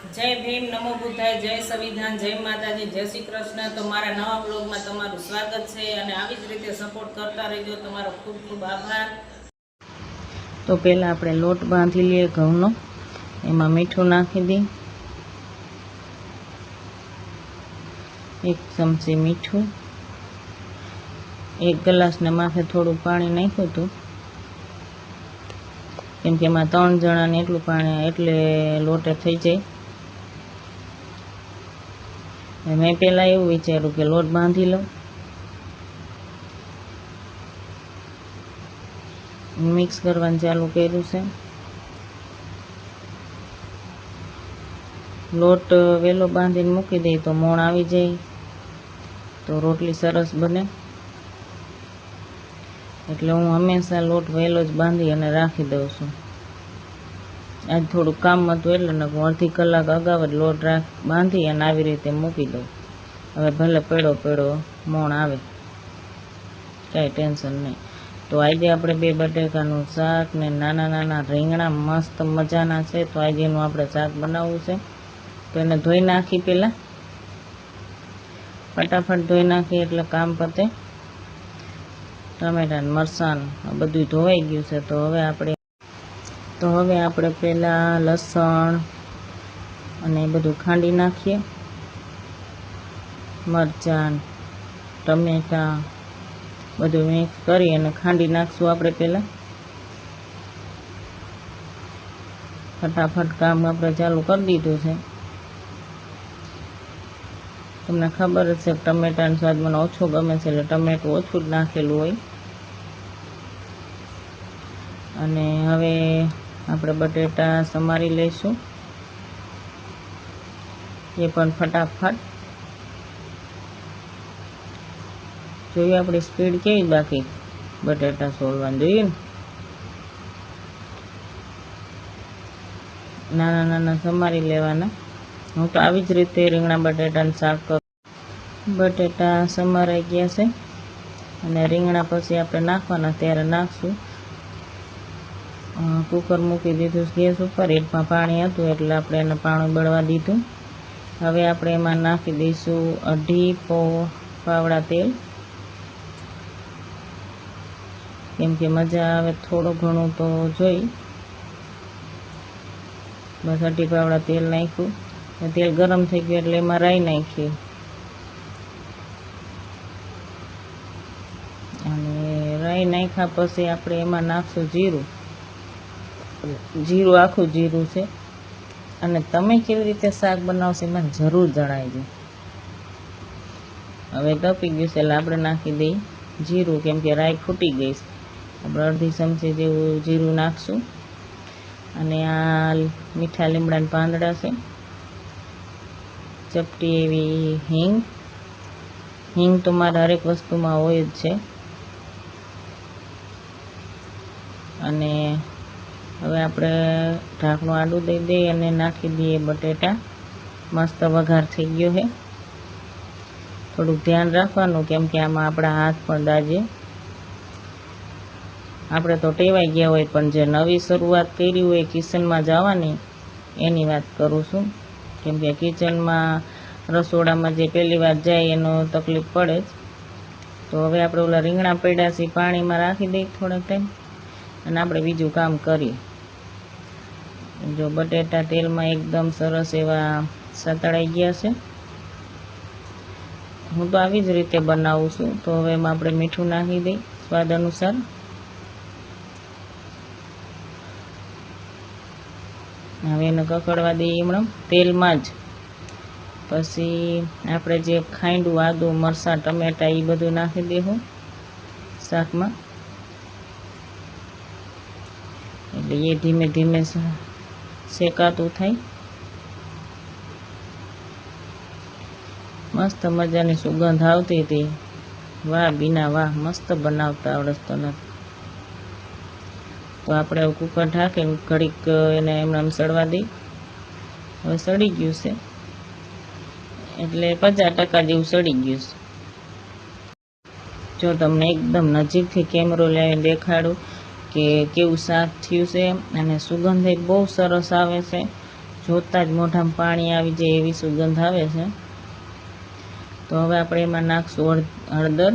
जय भीम, नमो बुद्धाय, जय संविधान, जय माताजी, जय श्री कृष्ण। तो मारा नवा ब्लॉगમાં તમારું સ્વાગત છે અને આવી જ રીતે સપોર્ટ કરતા રહેજો। તમારો ખૂબ ખૂબ આભાર। તો પહેલાં આપણે લોટ બાંધી લઈએ ઘઉંનો, એમાં મીઠું નાખી દઈએ, 1 ચમચી મીઠું, 1 ગ્લાસને માથે થોડું પાણી નાખ્યું હતું, કેમ કે એમાં 3 જણાને એટલું પાણી એટલે લોટે થઈ જાય। મેં પહેલાં એવું વિચાર્યું કે લોટ બાંધી લઉં, મિક્સ કરવાનું ચાલુ કર્યું છે। લોટ વેલો બાંધીને મૂકી દઈએ તો મોણ આવી જાય, તો રોટલી સરસ બને। એટલે હું હંમેશા લોટ વહેલો જ બાંધી અને રાખી દઉં છું। આજ થોડું કામ હતું એટલે હું અડધી કલાક અગાઉ જ લોટ બાંધી અને આવી રીતે મૂકી દઉં। હવે ભલે પડ્યો મોણ આવે, કાંઈ ટેન્શન નહીં। તો આજે આપણે 2 બટેકાનું શાક ને નાના નાના રીંગણા મસ્ત મજાના છે, તો આજે એનું આપણે શાક બનાવવું છે। તો એને ધોઈ નાખી, પહેલાં ફટાફટ ધોઈ નાખી એટલે કામ પતે। ટમેટા ને મરચાં બધું ધોવાઈ ગયું છે। તો હવે આપણે પહેલાં લસણ અને એ બધું ખાંડી નાખીએ, મરચાં ટમેટા બધું મિક્સ કરી અને ખાંડી નાખશું આપણે પહેલાં। ફટાફટ કામ આપણે ચાલુ કરી દીધું છે। તમને ખબર જ છે કે ટમેટાનો સ્વાદ મને ઓછો ગમે છે, એટલે ટમેટું ઓછું જ નાખેલું હોય। અને હવે આપણે બટેટા સમારી લઈશું, એ પણ ફટાફટ। જોઈએ આપણી સ્પીડ કેવી, બાકી બટેટા સોલવાનું જોઈએ ને। નાના નાના સમારી લેવાના। હું તો આવી જ રીતે રીંગણા બટેટાનું શાક કરું। બટેટા સમારાઈ ગયા છે અને રીંગણા પછી આપણે નાખવાના, ત્યારે નાખશું। કુકર મૂકી દીધું ગેસ ઉપર, એમાં પાણી હતું એટલે આપણે એને પાણી બળવા દીધું। હવે આપણે એમાં નાખી દઈશું 2.5 પાવડા તેલ, કેમ કે મજા આવે થોડું ઘણું તો જોઈ। બસ 2.5 પાવડા તેલ નાખ્યું, તેલ ગરમ થઈ ગયું એટલે એમાં રાઈ નાખી, અને રાઈ નાખ્યા પછી આપણે એમાં નાખશું જીરું આખું જીરું છે। અને તમે કેવી રીતે શાક બનાવશો એમાં જરૂર જણાવજો। હવે તપી ગયું છે એટલે આપણે નાખી દઈએ જીરું, કેમ કે રાઈ ફૂટી ગઈ છે। આપણે 1/2 ચમચી જેવું જીરું નાખશું। અને આ મીઠા લીમડાના પાંદડા છે, ચપટી એવી હિંગ તો મારે હરેક વસ્તુમાં હોય જ છે। અને હવે આપણે ઢાંકણું આડું દઈ દઈએ અને નાખી દઈએ બટેટા। મસ્ત વઘાર થઈ ગયો છે। થોડુંક ધ્યાન રાખવાનું, કેમ કે આમાં આપણા હાથ પણ દાજે। આપણે તો ટેવાઈ ગયા હોય, પણ જે નવી શરૂઆત કરી હોય કિચનમાં જવાની એની વાત કરું છું, કેમ કે કિચનમાં રસોડામાં જે પહેલી વાર જાય એનો તકલીફ પડે જ। તો હવે આપણે ઓલા રીંગણા પડ્યા છે પાણીમાં રાખી દઈએ થોડાક ટાઈમ, અને આપણે બીજું કામ કરીએ। જો બટેટા તેલમાં એકદમ સરસ એવા સતળાઈ ગયા છે। હું તો આવી જ રીતે બનાવું છું। તો હવે એમાં આપણે મીઠું નાખી દઈએ સ્વાદ અનુસાર, હવે એને કકડવા દઈએ હમણાં તેલમાં જ। પછી આપણે જે ખાંડું આદું મરચાં ટમેટા એ બધું નાખી દઈશું શાકમાં, એટલે એ ધીમે ધીમે શેકાતું થાય। મસ્ત મજાની સુગંધ આવતી હતી, વાહ બીના વાહ, મસ્ત બનાવતા આવડે તને। તો આપણે કુકર ઢાંકીને ઘડીક એને એમણામ સડવા દઈ। હવે સડી ગયું છે, એટલે 50% જેવું સડી ગયું છે। જો તમને એકદમ નજીકથી કેમેરો લાવીને દેખાડું કે કેવું શાક થયું છે, અને સુગંધ બહુ સરસ આવે છે। જોતાં જ મોઢામાં પાણી આવી જાય એવી સુગંધ આવે છે. તો હવે આપણે એમાં નાખશું હળદર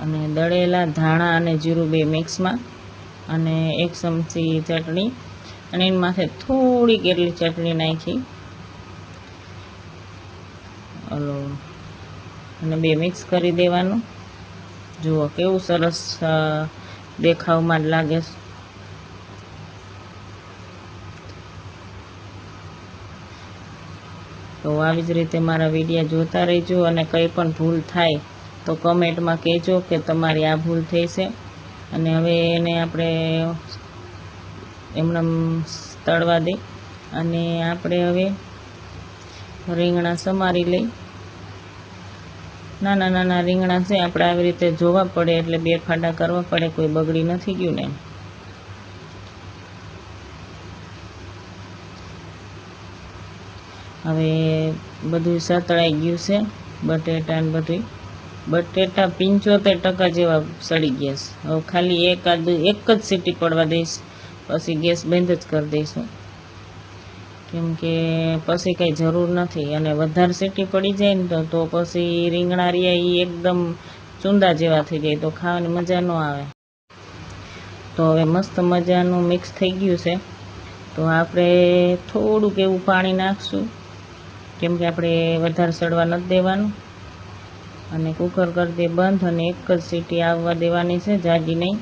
અને દળેલા ધાણા અને જીરું 2 મિક્સમાં, અને 1 ચમચી ચટણી, અને એની માથે થોડીક એટલી ચટણી નાખી અને 2 મિક્સ કરી દેવાનું. જુઓ કેવું સરસ દેખાવમાં જ લાગે છે. તો આવી જ રીતે મારા વિડીયો જોતા રહેજો, અને કંઈ પણ ભૂલ થાય તો કમેન્ટમાં કહેજો કે તમારી આ ભૂલ થઈ છે. અને હવે એને આપણે એમને તળવા દઈ, અને આપણે હવે રીંગણા સમારી લઈ. નાના નાના રીંગણા છે, આપણે આવી રીતે જોવા પડે, એટલે 2 ફાડા કરવા પડે, કોઈ બગડી નથી ગયું ને. હવે બધું સતળાઈ ગયું છે, બટેટા ને બધું. બટેટા 75% જેવા સડી ગયા છે. હવે ખાલી એક જ સીટી પડવા દઈશ, પછી ગેસ બંધ જ કરી દઈશું, કેમ કે પછી કંઈ જરૂર નથી. અને વધારે સીટી પડી જાય ને તો પછી રીંગણા રહ્યા એ એકદમ ચૂંદા જેવા થઈ જાય, તો ખાવાની મજા ન આવે. તો હવે મસ્ત મજાનું મિક્સ થઈ ગયું છે. તો આપણે થોડુંક એવું પાણી નાખશું, કેમ કે આપણે વધારે સડવા નથી દેવાનું. અને કુકર કરી દે બંધ, અને એક જ સીટી આવવા દેવાની છે, જાજી નહીં.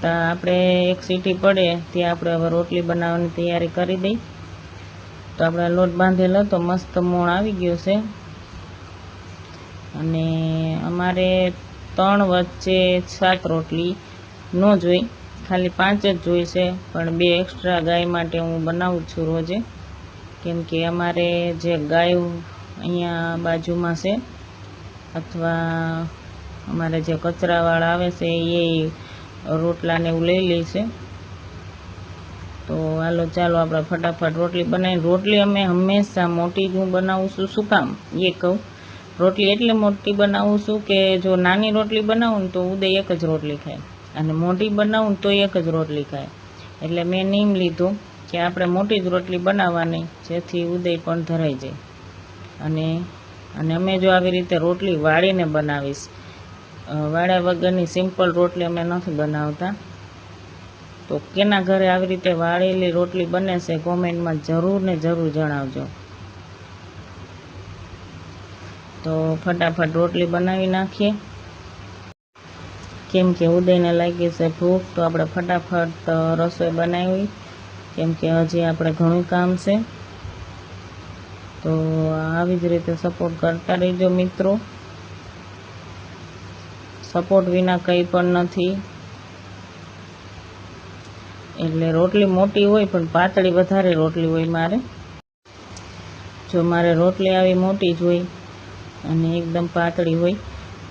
તો આપણે 1 સીટી પડે ત્યાં આપણે હવે રોટલી બનાવવાની તૈયારી કરી દઈ. તો આપણે લોટ બાંધેલો તો મસ્ત મોણ આવી ગયો છે. અને અમારે 3 વચ્ચે 7 રોટલી ન જોઈ, ખાલી 5 જ જોઈ છે, પણ 2 એક્સ્ટ્રા ગાય માટે હું બનાવું છું રોજે, કેમ કે અમારે જે ગાય અહીંયા બાજુમાં છે, અથવા અમારે જે કચરાવાળા આવે છે એ રોટલાને એવું લઈ લે છે. તો ચાલો આપણે ફટાફટ રોટલી બનાવી. રોટલી અમે હંમેશા મોટી જ હું બનાવું છું. શું કામ એ કહું? રોટલી એટલે મોટી બનાવું છું કે જો નાની રોટલી બનાવું ને તો ઉદય એક જ રોટલી ખાય, અને મોટી બનાવું તો એક જ રોટલી ખાય. એટલે મેં નિયમ લીધો કે આપણે મોટી જ રોટલી બનાવવાની, જેથી ઉદય પણ ધરાઈ જાય. અને અમે જો આવી રીતે રોટલી વાળીને બનાવીશ, વાળ્યા વગરની સિમ્પલ રોટલી અમે નથી બનાવતા. તો કેના ઘરે આવી રીતે વાળેલી રોટલી બને છે, કોમેન્ટમાં જરૂર ને જરૂર જણાવજો. તો ફટાફટ રોટલી બનાવી નાખીએ, કેમ કે ઉદયને લાગી છે ભૂખ. તો આપણે ફટાફટ રસોઈ બનાવી, કેમ કે હજી આપણે ઘણું કામ છે. તો આવી જ રીતે સપોર્ટ કરતા રહેજો મિત્રો. સપોર્ટ વિના કંઈ પણ નથી. એટલે રોટલી મોટી હોય પણ પાતળી વધારે રોટલી હોય મારે. જો મારે રોટલી આવી મોટી જ હોય અને એકદમ પાતળી હોય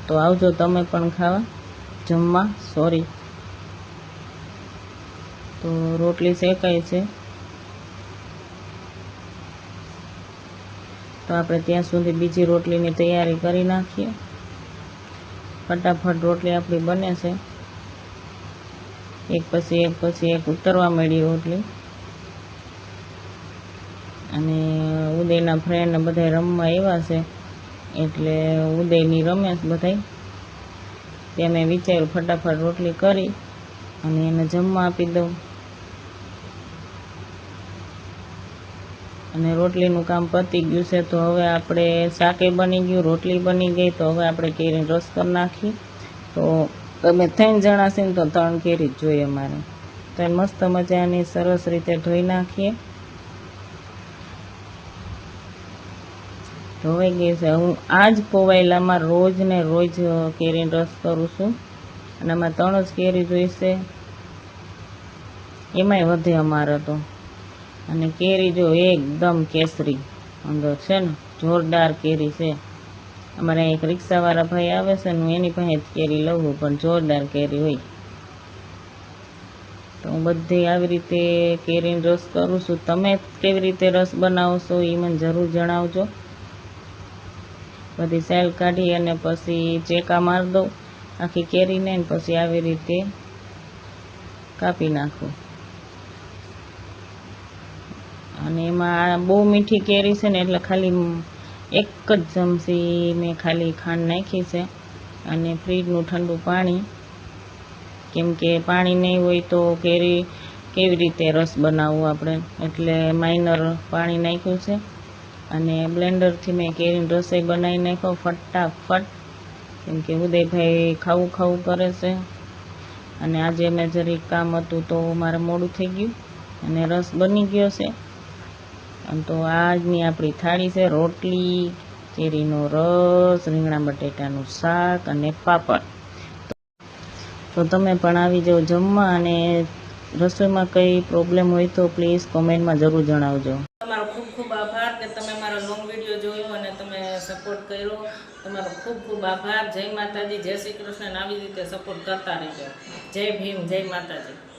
તો આવજો તમે પણ ખાવા જમવા. સોરી, તો રોટલી શેકાય છે, તો આપણે ત્યાં સુધી બીજી રોટલીની તૈયારી કરી નાખીએ. ફટાફટ રોટલી આપણી બને છે, એક પછી એક ઉતરવા મળી રોટલી. અને ઉદયના ફ્રેન્ડ બધા રમવા આવ્યા છે, એટલે ઉદયની રમે બધા. ત્યાં મેં વિચાર્યું ફટાફટ રોટલી કરી અને એને જમવા આપી દઉં. અને રોટલીનું કામ પતી ગયું છે. તો હવે આપણે શાકે બની ગયું, રોટલી બની ગઈ. તો હવે આપણે કેરીનો રસ કરી નાખીએ. તો તમે 3 જણા છે ને તો 3 કેરી જ જોઈએ અમારે. તો મસ્ત મજાની સરસ રીતે ધોઈ નાખીએ. ધોવાઈ ગઈ છે. હું આ જ પોવાયેલામાં રોજ ને રોજ કેરીનો રસ કરું છું, અને આમાં 3 જ કેરી જોઈશે, એમાંય વધે અમારે તો. અને કેરી જો એકદમ કેસરી અંદર છે ને, જોરદાર કેરી છે. અમારે એક રિક્ષાવાળા ભાઈ આવે છે ને, હું એની પાસે જ કેરી લઉં છું, પણ જોરદાર કેરી હોય. તો હું બધી આવી રીતે કેરીનો રસ કરું છું. તમે કેવી રીતે રસ બનાવો છો એ મને જરૂર જણાવજો. બધી સેલ કાઢી અને પછી ચેકા મારી દઉં આખી કેરીને, પછી આવી રીતે કાપી નાખું. અને એમાં બહુ મીઠી કેરી છે ને એટલે ખાલી એક જ ચમચી મેં ખાલી ખાંડ નાખી છે અને ફ્રીજનું ઠંડુ પાણી, કેમ કે પાણી નહીં હોય તો કેરી કેવી રીતે રસ બનાવવું આપણે, એટલે માઇનર પાણી નાખ્યું છે અને બ્લેન્ડરથી મેં કેરીની રસોઈ બનાવી નાખ્યો ફટાફટ, કેમ કે ઉદયભાઈ ખાવું ખાવું કરે છે અને આજે મેં જરીક કામ હતું તો મારે મોડું થઈ ગયું અને રસ બની ગયો છે. અને તો આજની આપણી થાળી છે રોટલી, કેરીનો રસ, રીંગણા બટેટાનું શાક અને પાપડ. તો તમે પણ આવી જાઓ જમવા, અને રસોઈમાં કંઈ પ્રોબ્લેમ હોય તો પ્લીઝ કોમેન્ટમાં જરૂર જણાવજો. તમારો ખૂબ ખૂબ આભાર કે તમે મારો લોંગ વિડીયો જોયો અને તમે સપોર્ટ કર્યો. તમારો ખૂબ ખૂબ આભાર. જય માતાજી, જય શ્રી કૃષ્ણ. આવી રીતે સપોર્ટ કરતા રહેજો. જય ભીમ, જય માતાજી.